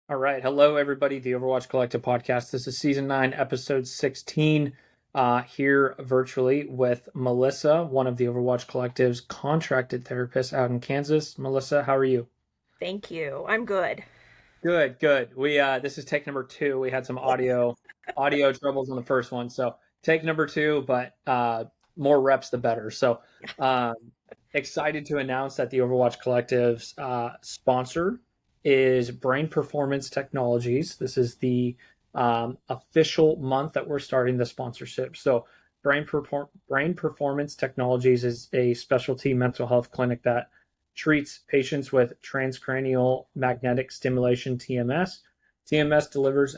All right. Hello, everybody. The Overwatch Collective podcast. This is season 9, episode 16, here virtually with Melissa, one of the Overwatch Collective's contracted therapists out in Kansas. Melissa, how are you? Thank you. I'm good. Good, good. We this is take number 2. We had some audio troubles on the first one, so take number 2, but more reps the better. So um, excited to announce that the Overwatch Collective's sponsor is Brain Performance Technologies. This is the official month that we're starting the sponsorship. So Brain Performance Technologies is a specialty mental health clinic that treats patients with transcranial magnetic stimulation (TMS). TMS delivers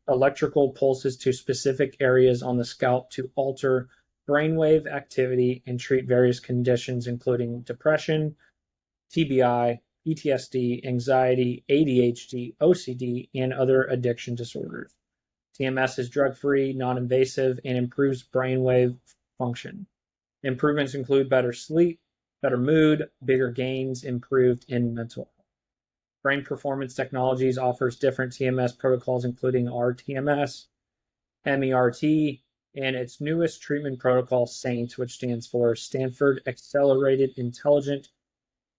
electrical pulses to specific areas on the scalp to alter brainwave activity and treat various conditions, including depression, TBI, PTSD, anxiety, ADHD, OCD, and other addiction disorders. TMS is drug free, non invasive, and improves brainwave function. Improvements include better sleep, better mood, bigger gains, improved in mental health. Brain Performance Technologies offers different TMS protocols, including RTMS, MERT, and its newest treatment protocol, SAINT, which stands for Stanford Accelerated Intelligent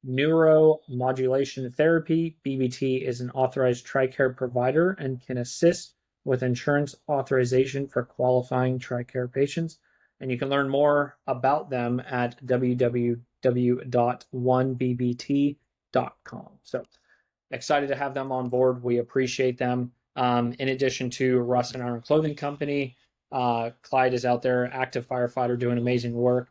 Neuromodulation Therapy. BBT is an authorized TRICARE provider and can assist with insurance authorization for qualifying TRICARE patients. And you can learn more about them at www.1bbt.com. So excited to have them on board. We appreciate them. In addition to Russ and Iron Clothing Company, Clyde is out there, active firefighter, doing amazing work.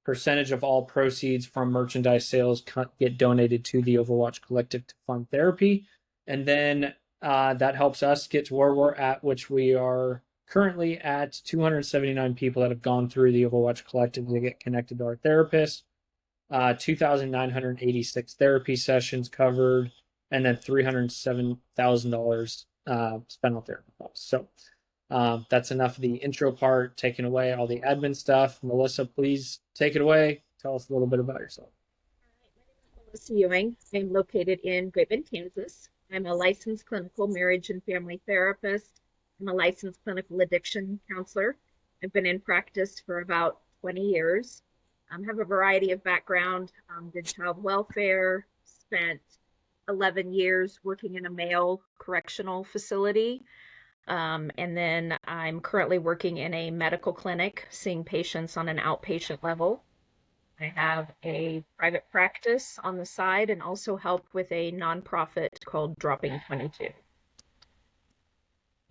Percentage of all proceeds from merchandise sales get donated to the Overwatch Collective to fund therapy. And then that helps us get to where we're at, which we are currently at 279 people that have gone through the Overwatch Collective to get connected to our therapist. 2,986 therapy sessions covered, and then $307,000 spent on therapy costs. So that's enough of the intro part, taking away all the admin stuff. Melissa, please take it away. Tell us a little bit about yourself. Melissa Ewing. I'm located in Great Bend, Kansas. I'm a licensed clinical marriage and family therapist. I'm a licensed clinical addiction counselor. I've been in practice for about 20 years. Have a variety of background. Did child welfare, spent 11 years working in a male correctional facility. And then I'm currently working in a medical clinic, seeing patients on an outpatient level. I have a private practice on the side and also help with a nonprofit called Dropping 22.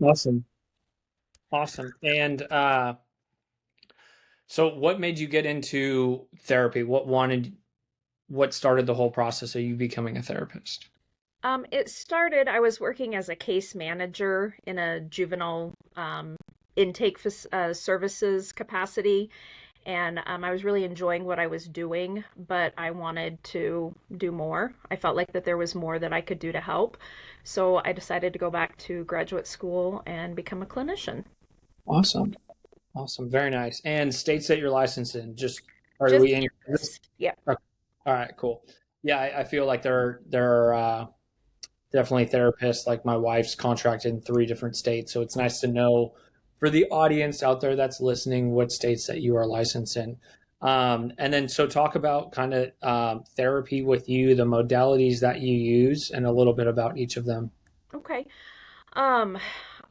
Awesome. Awesome. And so what made you get into therapy? What started the whole process of you becoming a therapist? It started, I was working as a case manager in a juvenile intake services capacity, and I was really enjoying what I was doing, but I wanted to do more. I felt like that there was more that I could do to help. So I decided to go back to graduate school and become a clinician. Awesome. Awesome. Very nice. And states that you're licensed in, just are Just we in your yeah. okay. All right, cool. Yeah, I feel like there are definitely therapists. Like my wife's contracted in 3 different states, so it's nice to know for the audience out there that's listening what states that you are licensed in. And then so talk about kind of therapy with you, the modalities that you use, and a little bit about each of them. Okay. Um,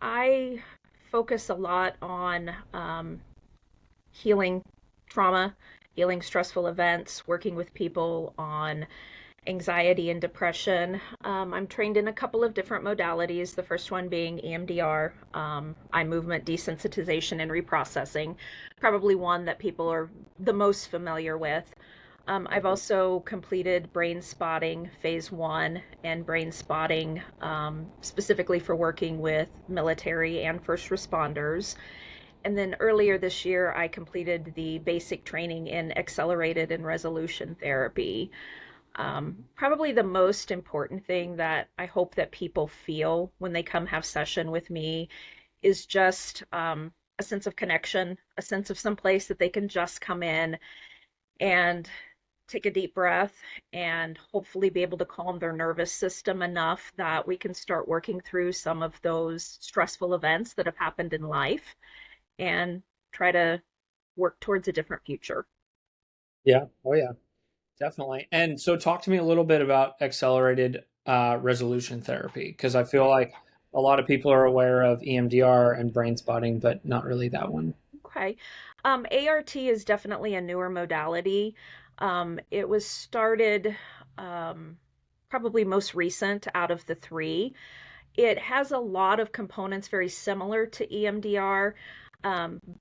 I focus a lot on healing trauma, healing stressful events, working with people on anxiety and depression. I'm trained in a couple of different modalities, the first one being EMDR, eye movement desensitization and reprocessing, probably one that people are the most familiar with. I've also completed brain spotting phase 1 and brain spotting specifically for working with military and first responders. And then earlier this year, I completed the basic training in accelerated and resolution therapy. Probably the most important thing that I hope that people feel when they come have session with me is just a sense of connection, a sense of some place that they can just come in and take a deep breath and hopefully be able to calm their nervous system enough that we can start working through some of those stressful events that have happened in life and try to work towards a different future. Yeah. Oh yeah. Definitely. And so talk to me a little bit about accelerated resolution therapy, because I feel like a lot of people are aware of EMDR and brain spotting, but not really that one. Okay. ART is definitely a newer modality. It was started probably most recent out of the three. It has a lot of components very similar to EMDR,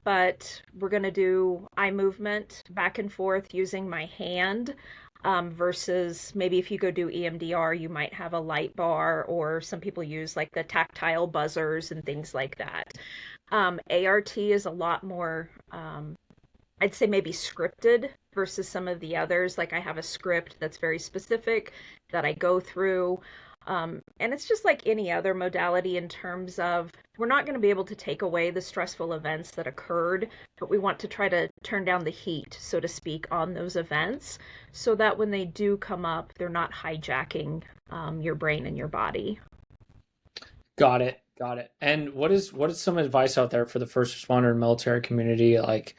but we're going to do eye movement back and forth using my hand. Versus maybe if you go do EMDR, you might have a light bar, or some people use like the tactile buzzers and things like that. ART is a lot more, I'd say maybe scripted versus some of the others. Like I have a script that's very specific that I go through. And it's just like any other modality in terms of we're not going to be able to take away the stressful events that occurred, but we want to try to turn down the heat, so to speak, on those events so that when they do come up, they're not hijacking your brain and your body. Got it. Got it. And what is some advice out there for the first responder and military community? Like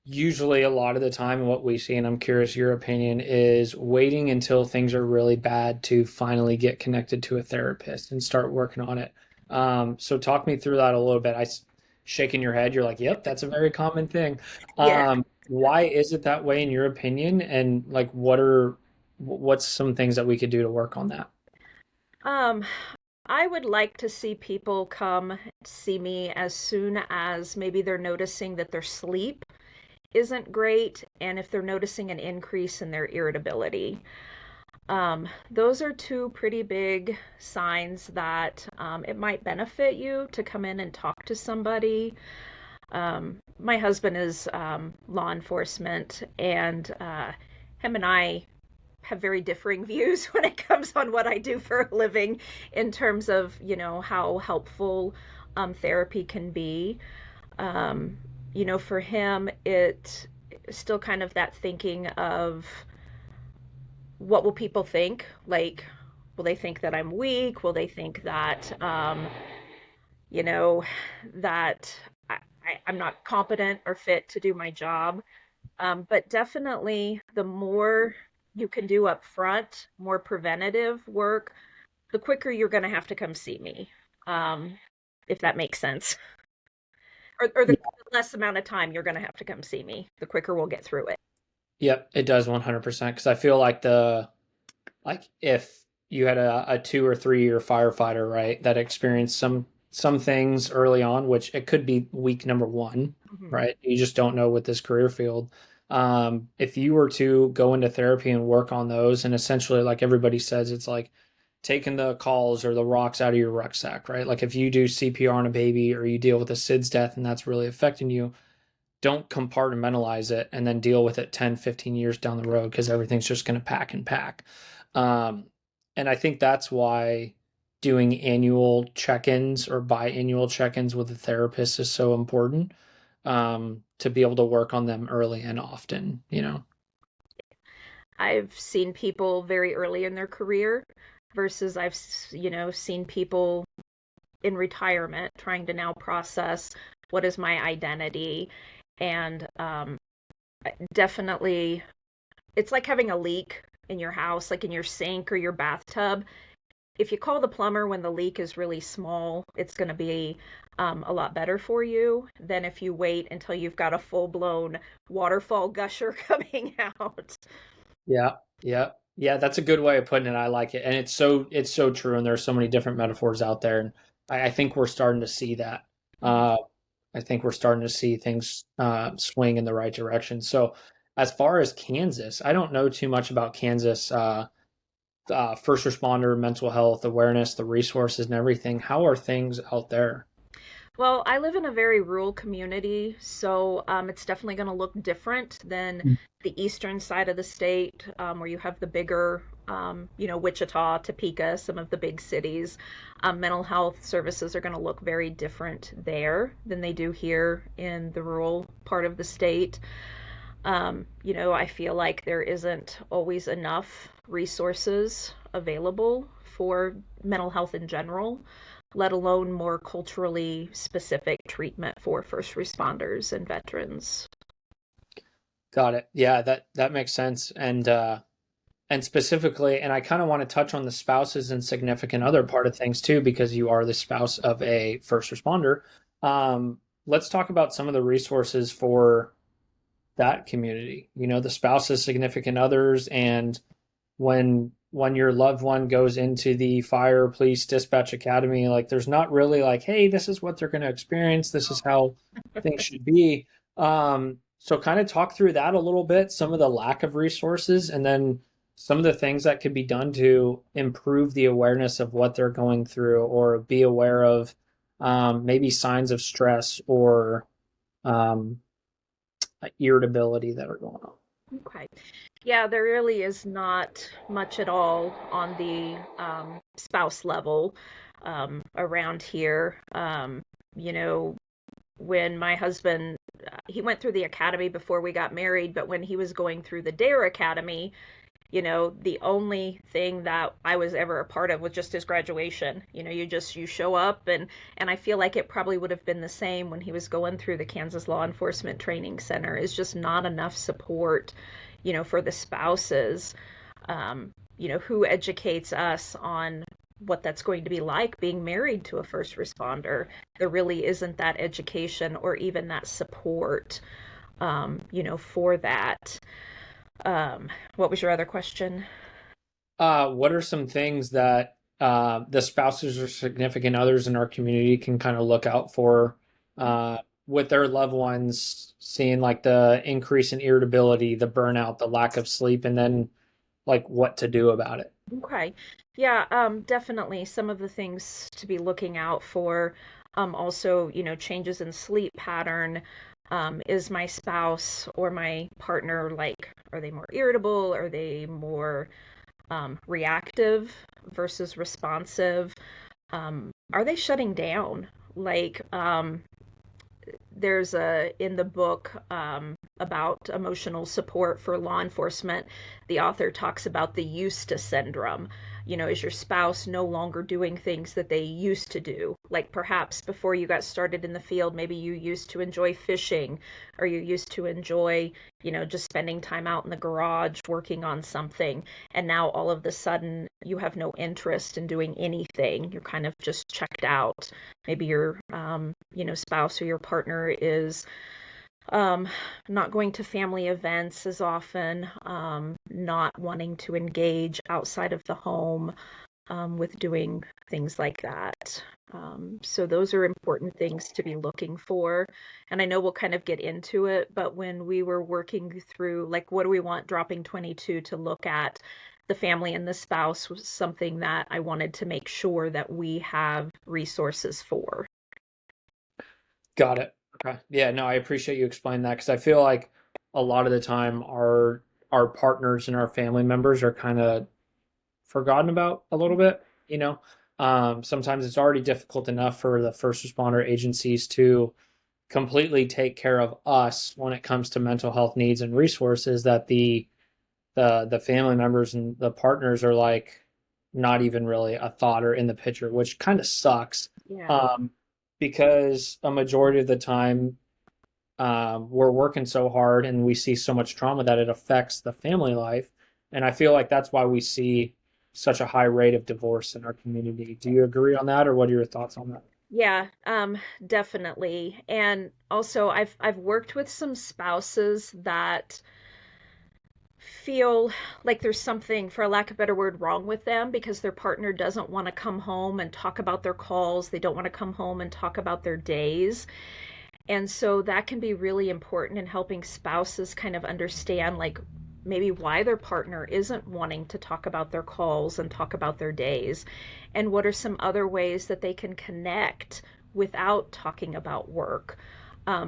usually a lot of the time what we see, and I'm curious your opinion, is waiting until things are really bad to finally get connected to a therapist and start working on it. So talk me through that a little bit. Shaking your head, you're like, yep, that's a very common thing. Yeah. Why is it that way in your opinion? And like, what's some things that we could do to work on that? Um, I would like to see people come see me as soon as maybe they're noticing that their sleep isn't great and if they're noticing an increase in their irritability. Those are two pretty big signs that it might benefit you to come in and talk to somebody. My husband is law enforcement, and him and I have very differing views when it comes on what I do for a living in terms of, how helpful therapy can be. Um, for him, it still kind of that thinking of what will people think? Like, will they think that I'm weak? Will they think that, you know, that I'm not competent or fit to do my job? But definitely, the more you can do up front, more preventative work, the quicker you're going to have to come see me, um, if that makes sense. Or the less amount of time you're going to have to come see me, the quicker we'll get through it. Yep, it does 100% because I feel like if you had a 2 or 3 year firefighter, right, that experienced some things early on, which it could be week number one, Mhm. right? You just don't know with this career field. If you were to go into therapy and work on those, and essentially, like everybody says, it's like taking the calls or the rocks out of your rucksack, right? Like if you do CPR on a baby or you deal with a SIDS death and that's really affecting you, don't compartmentalize it and then deal with it 10, 15 years down the road because everything's just going to pack and pack. Um, and I think that's why doing annual check-ins or biannual check-ins with a therapist is so important, to be able to work on them early and often, you know? I've seen people very early in their career versus I've, seen people in retirement trying to now process what is my identity. And definitely, it's like having a leak in your house, like in your sink or your bathtub. If you call the plumber when the leak is really small, it's going to be a lot better for you than if you wait until you've got a full blown waterfall gusher coming out. Yeah, yeah, yeah. That's a good way of putting it. I like it, and it's so true. And there's so many different metaphors out there, and I think we're starting to see that. Mhm. Uh, I think we're starting to see things swing in the right direction. So, as far as Kansas, I don't know too much about Kansas. First responder, mental health awareness, the resources, and everything. How are things out there? Well, I live in a very rural community, so it's definitely going to look different than the eastern side of the state, where you have the bigger, Wichita, Topeka, some of the big cities. Mental health services are going to look very different there than they do here in the rural part of the state. I feel like there isn't always enough resources available for mental health in general, let alone more culturally specific treatment for first responders and veterans. Got it. Yeah, that makes sense. And specifically, and I kind of want to touch on the spouses and significant other part of things too, because you are the spouse of a first responder. Let's talk about some of the resources for that community. The spouses, significant others, and when your loved one goes into the fire, police, dispatch academy, like there's not really like, hey, this is what they're going to experience. This is how things should be. So kind of talk through that a little bit, some of the lack of resources, and then some of the things that could be done to improve the awareness of what they're going through, or be aware of maybe signs of stress or um, irritability that are going on. Okay. Yeah, there really is not much at all on the spouse level around here. You know, when my husband, he went through the academy before we got married, but when he was going through the DARE Academy, the only thing that I was ever a part of was just his graduation. You show up, and I feel like it probably would have been the same when he was going through the Kansas Law Enforcement Training Center. It's just not enough support, for the spouses. Who educates us on what that's going to be like being married to a first responder. There really isn't that education or even that support, for that. What was your other question? What are some things that the spouses or significant others in our community can kind of look out for uh, with their loved ones, seeing like the increase in irritability, the burnout, the lack of sleep, and then like what to do about it? Okay. Yeah, definitely some of the things to be looking out for. Also, changes in sleep pattern. Is my spouse or my partner like, are they more irritable? Are they more reactive versus responsive? Are they shutting down? Like, there's in the book about emotional support for law enforcement, the author talks about the used to syndrome. Is your spouse no longer doing things that they used to do? Like perhaps before you got started in the field, maybe you used to enjoy fishing, or you used to enjoy, just spending time out in the garage working on something. And now all of a sudden you have no interest in doing anything. You're kind of just checked out. Maybe your, spouse or your partner is um, not going to family events as often, not wanting to engage outside of the home with doing things like that. So those are important things to be looking for. And I know we'll kind of get into it, but when we were working through, like, what do we want dropping 22 to look at? The family and the spouse was something that I wanted to make sure that we have resources for. Got it. Okay. Yeah, no, I appreciate you explaining that because I feel like a lot of the time our partners and our family members are kind of forgotten about a little bit, you know. Sometimes it's already difficult enough for the first responder agencies to completely take care of us when it comes to mental health needs and resources that the family members and the partners are like not even really a thought or in the picture, which kind of sucks. Yeah. Um, because a majority of the time we're working so hard and we see so much trauma that it affects the family life. And I feel like that's why we see such a high rate of divorce in our community. Do you agree on that, or what are your thoughts on that? Yeah, definitely. And also I've worked with some spouses that feel like there's something, for a lack of a better word, wrong with them because their partner doesn't want to come home and talk about their calls. They don't want to come home and talk about their days. And so that can be really important in helping spouses kind of understand, like, maybe why their partner isn't wanting to talk about their calls and talk about their days, and what are some other ways that they can connect without talking about work.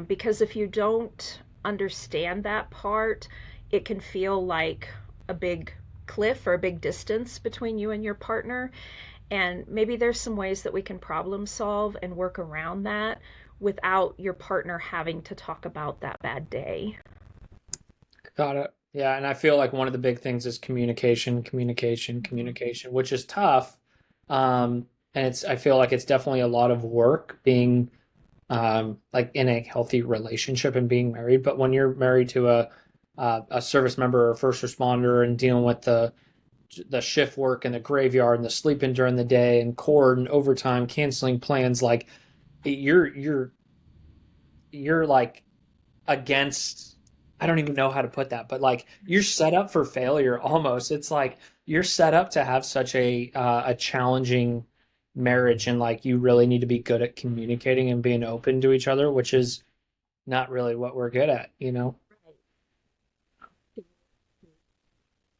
Because if you don't understand that part, it can feel like a big cliff or a big distance between you and your partner. And maybe there's some ways that we can problem solve and work around that without your partner having to talk about that bad day. Got it. Yeah, and I feel like one of the big things is Mhm. communication, which is tough. And I feel like it's definitely a lot of work being like in a healthy relationship and being married. But when you're married to a service member or a first responder and dealing with the shift work and the graveyard and the sleeping during the day and court and overtime, canceling plans, like you're like against, I don't even know how to put that, but like you're set up for failure almost. It's like you're set up to have such a challenging marriage, and like you really need to be good at communicating and being open to each other, which is not really what we're good at, you know? Right. To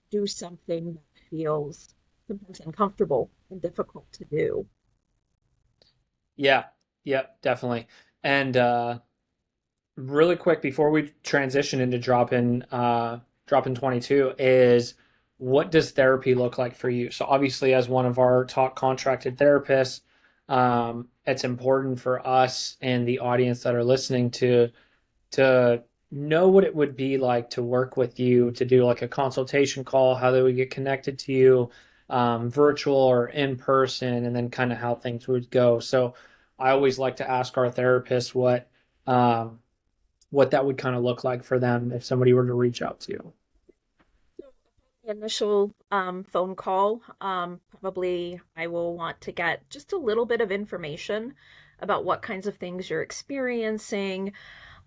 do something that feels sometimes uncomfortable and difficult to do. Yeah, yeah, definitely. And really quick before we transition into dropping 22 is, what does therapy look like for you? So obviously as one of our top contracted therapists, it's important for us and the audience that are listening to know what it would be like to work with you, to do like a consultation call, how they would get connected to you, virtual or in person, and then kind of how things would go. So I always like to ask our therapists what that would kind of look like for them if somebody were to reach out to you. So the initial phone call, probably I will want to get just a little bit of information about what kinds of things you're experiencing.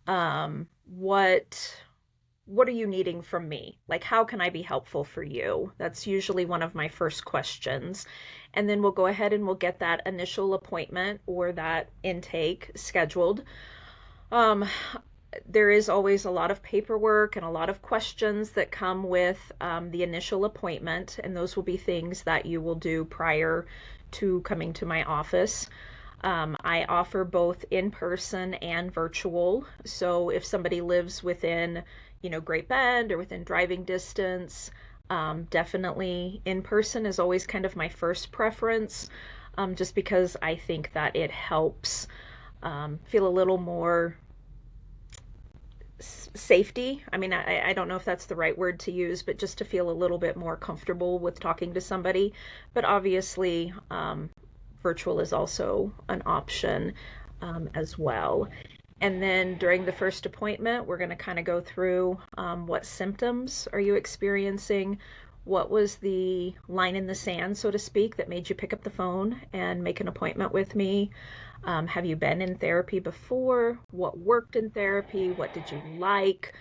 What are you needing from me? Like, how can I be helpful for you? That's usually one of my first questions. And then we'll go ahead and we'll get that initial appointment or that intake scheduled. Um, there is always a lot of paperwork and a lot of questions that come with the initial appointment, and those will be things that you will do prior to coming to my office. I offer both in person and virtual. So if somebody lives within, Great Bend or within driving distance, definitely in person is always kind of my first preference, just because I think that it helps feel a little more safety. I mean, I don't know if that's the right word to use, but just to feel a little bit more comfortable with talking to somebody. But obviously, virtual is also an option as well. And then during the first appointment, we're going to kind of go through what symptoms are you experiencing? What was the line in the sand, so to speak, that made you pick up the phone and make an appointment with me? Have you been in therapy before? What worked in therapy? What did you like?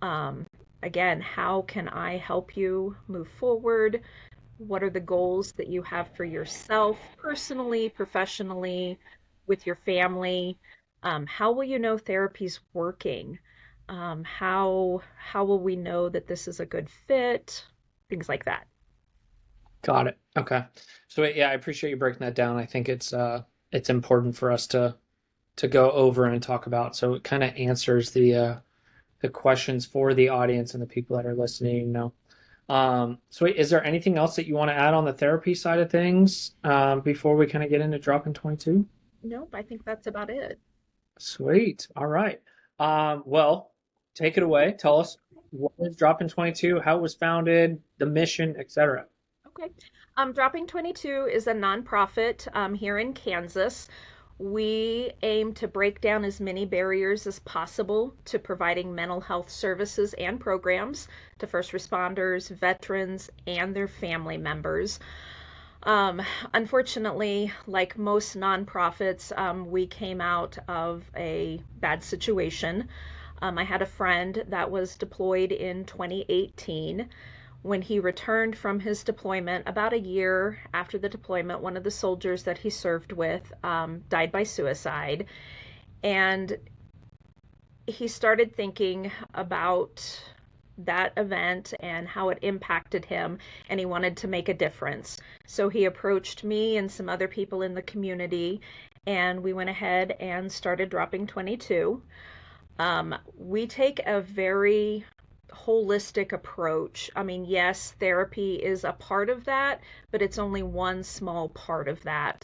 Um, Again, how can I help you move forward? What are the goals that you have for yourself, personally, professionally, with your family? How will you know therapy's working? How will we know that this is a good fit? Things like that. Got it. Okay. So yeah, I appreciate you breaking that down. I think it's important for us to go over and talk about. So it kind of answers the questions for the audience and the people that are listening, you know. So is there anything else that you want to add on the therapy side of things before we kind of get into dropping 22? Nope, I think that's about it. Sweet. All right. Well, take it away. Tell us what is dropping 22, how it was founded, the mission, etc. Okay. Dropping 22 is a nonprofit here in Kansas. We aim to break down as many barriers as possible to providing mental health services and programs to first responders, veterans, and their family members. Um, Unfortunately, like most nonprofits, we came out of a bad situation. I had a friend that was deployed in 2018. When he returned from his deployment, about a year after the deployment, one of the soldiers that he served with died by suicide. And he started thinking about that event and how it impacted him, and he wanted to make a difference. So he approached me and some other people in the community, and we went ahead and started dropping 22. We take a very holistic approach. I mean, yes, therapy is a part of that, but it's only one small part of that.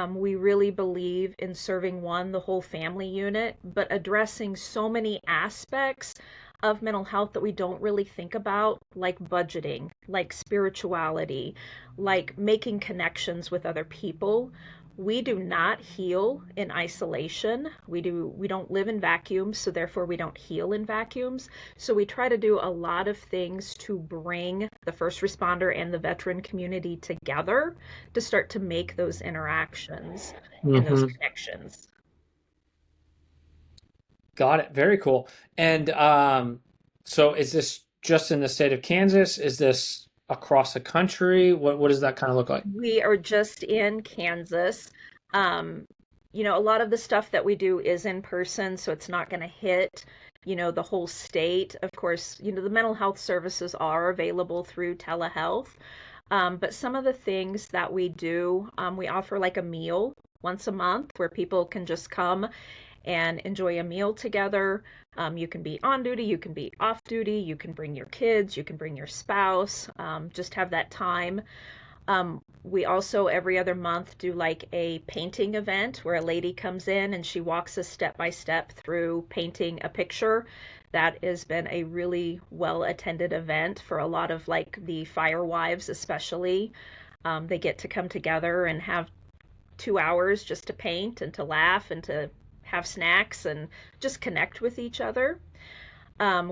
We really believe in serving one, the whole family unit, but addressing so many aspects of mental health that we don't really think about, like budgeting, like spirituality, like making connections with other people. We do not heal in isolation. We don't live in vacuums, so therefore we don't heal in vacuums. So we try to do a lot of things to bring the first responder and the veteran community together to start to make those interactions and those Hmm. connections. Got it. Very cool. And so is this just in the state of Kansas? Is this across the country? What does that kind of look like? We are just in Kansas. Um, a lot of the stuff that we do is in person, so it's not going to hit, the whole state. Of course, the mental health services are available through telehealth. But some of the things that we do, we offer like a meal once a month where people can just come and enjoy a meal together. You can be on duty, you can be off duty, you can bring your kids, you can bring your spouse, just have that time. We also every other month do like a painting event where a lady comes in and she walks us step by step through painting a picture. That has been a really well attended event for a lot of like the fire wives, especially. They get to come together and have 2 hours just to paint and to laugh and to have snacks and just connect with each other.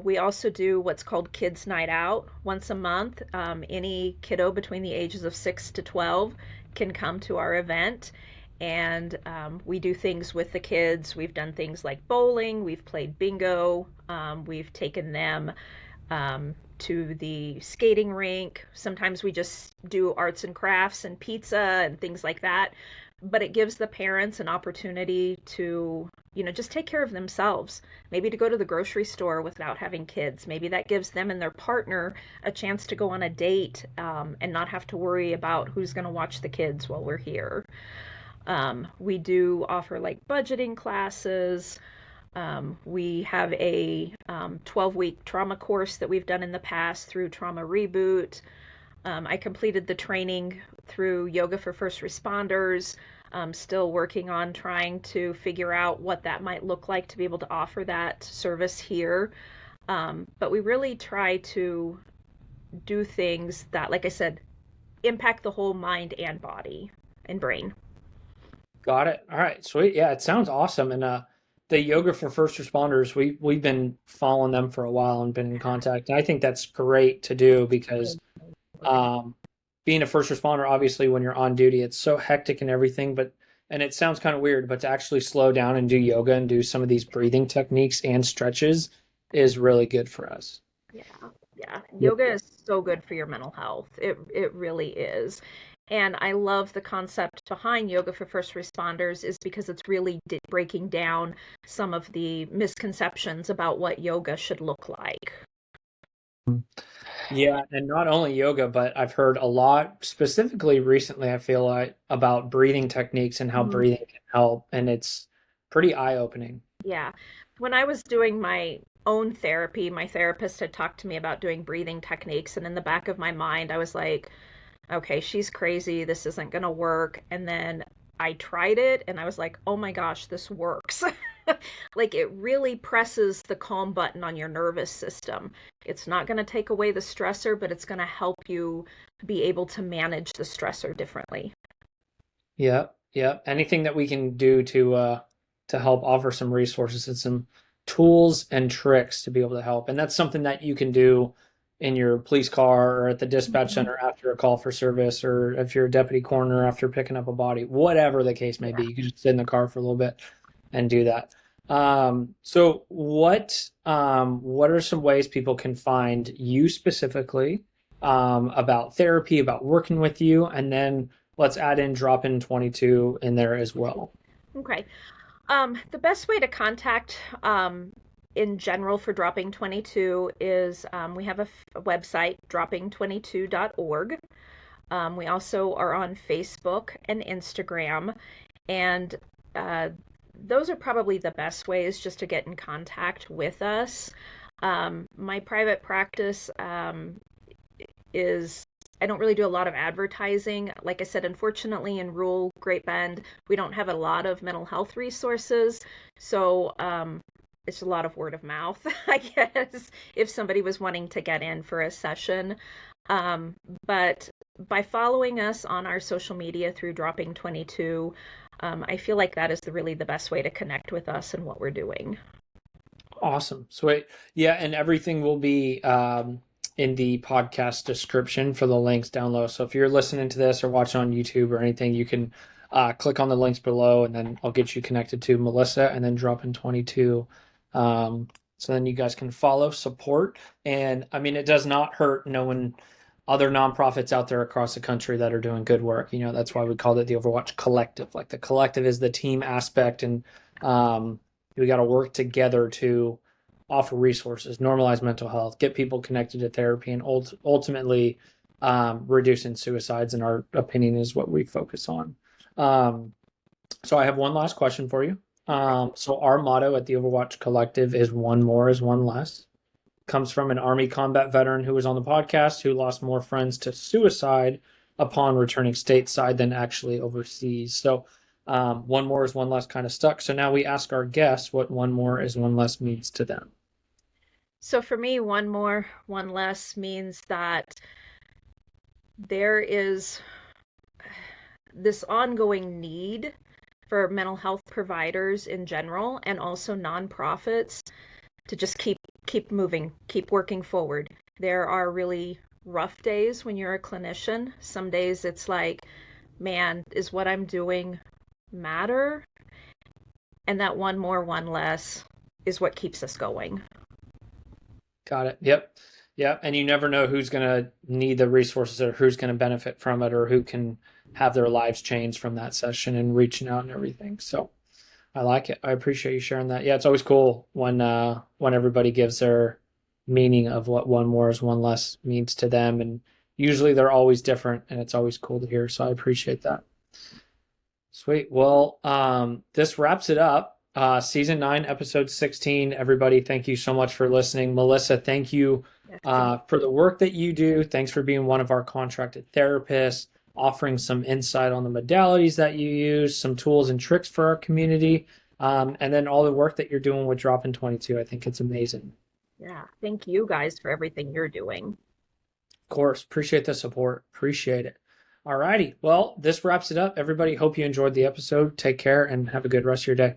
We also do what's called Kids Night Out once a month. Any kiddo between the ages of 6 to 12 can come to our event, and we do things with the kids. We've done things like bowling, we've played bingo, we've taken them to the skating rink. Sometimes we just do arts and crafts and pizza and things like that. But it gives the parents an opportunity to, just take care of themselves. Maybe to go to the grocery store without having kids. Maybe that gives them and their partner a chance to go on a date and not have to worry about who's going to watch the kids while we're here. We do offer like budgeting classes. We have a 12-week trauma course that we've done in the past through Trauma Reboot. I completed the training through Yoga for First Responders. I'm still working on trying to figure out what that might look like to be able to offer that service here. But we really try to do things that, like I said, impact the whole mind and body and brain. Got it. All right, sweet. Yeah, it sounds awesome. And the yoga for first responders, we've been following them for a while and been in contact. And I think that's great to do because um, being a first responder, obviously, when you're on duty, it's so hectic and everything. But and it sounds kind of weird, but to actually slow down and do yoga and do some of these breathing techniques and stretches is really good for us. Yeah, yeah. Yoga is so good for your mental health. It really is. And I love the concept behind yoga for first responders is because it's really breaking down some of the misconceptions about what yoga should look like. Yeah, and not only yoga, but I've heard a lot, specifically recently, I feel like, about breathing techniques and how Mhm. breathing can help, and it's pretty eye-opening. Yeah. When I was doing my own therapy, my therapist had talked to me about doing breathing techniques, and in the back of my mind, I was like, okay, she's crazy. This isn't going to work. And then I tried it and I was like, oh my gosh, this works. Like it really presses the calm button on your nervous system. It's not going to take away the stressor, but it's going to help you be able to manage the stressor differently. Yeah, yeah. Anything that we can do to help offer some resources and some tools and tricks to be able to help. And that's something that you can do in your police car or at the dispatch Mhm. center after a call for service, or if you're a deputy coroner after picking up a body, whatever the case may be. Yeah. You can just sit in the car for a little bit and do that. So what are some ways people can find you specifically, about therapy, about working with you, and then let's add in drop in 22 in there as well. Okay. The best way to contact in general for Dropping 22 is we have a website, dropping22.org. We also are on Facebook and Instagram, and uh, those are probably the best ways just to get in contact with us. My private practice is I don't really do a lot of advertising. Like I said, unfortunately, in rural Great Bend, we don't have a lot of mental health resources. So it's a lot of word of mouth, I guess, if somebody was wanting to get in for a session. Um, but by following us on our social media through Dropping 22, I feel like that is really the best way to connect with us and what we're doing. Awesome. Sweet. Yeah, and everything will be in the podcast description for the links down low. So if you're listening to this or watching on YouTube or anything, you can click on the links below, and then I'll get you connected to Melissa and then drop in 22. So then you guys can follow, support. And I mean, it does not hurt knowing other nonprofits out there across the country that are doing good work. You know, that's why we called it the Overwatch Collective. Like the collective is the team aspect, and we got to work together to offer resources, normalize mental health, get people connected to therapy, and ultimately reducing suicides, in our opinion, is what we focus on. So I have one last question for you. So our motto at the Overwatch Collective is one more is one less. Comes from an Army combat veteran who was on the podcast who lost more friends to suicide upon returning stateside than actually overseas. So one more is one less kind of stuck. So now we ask our guests what one more is one less means to them. So for me, one more, one less means that there is this ongoing need for mental health providers in general and also nonprofits to just keep moving, keep working forward. There are really rough days when you're a clinician. Some days it's like, man, is what I'm doing matter? And that one more, one less is what keeps us going. Got it. Yep. Yep. And you never know who's going to need the resources or who's going to benefit from it or who can have their lives changed from that session and reaching out and everything. So I like it. I appreciate you sharing that. Yeah, it's always cool when everybody gives their meaning of what one more is one less means to them. And usually they're always different, and it's always cool to hear. So I appreciate that. Sweet. Well, this wraps it up. Season 9, episode 16. Everybody, thank you so much for listening. Melissa, thank you for the work that you do. Thanks for being one of our contracted therapists, offering some insight on the modalities that you use, some tools and tricks for our community, and then all the work that you're doing with Drop in 22. I think it's amazing. Yeah. Thank you guys for everything you're doing. Of course. Appreciate the support. Appreciate it. All righty. Well, this wraps it up. Everybody, hope you enjoyed the episode. Take care and have a good rest of your day.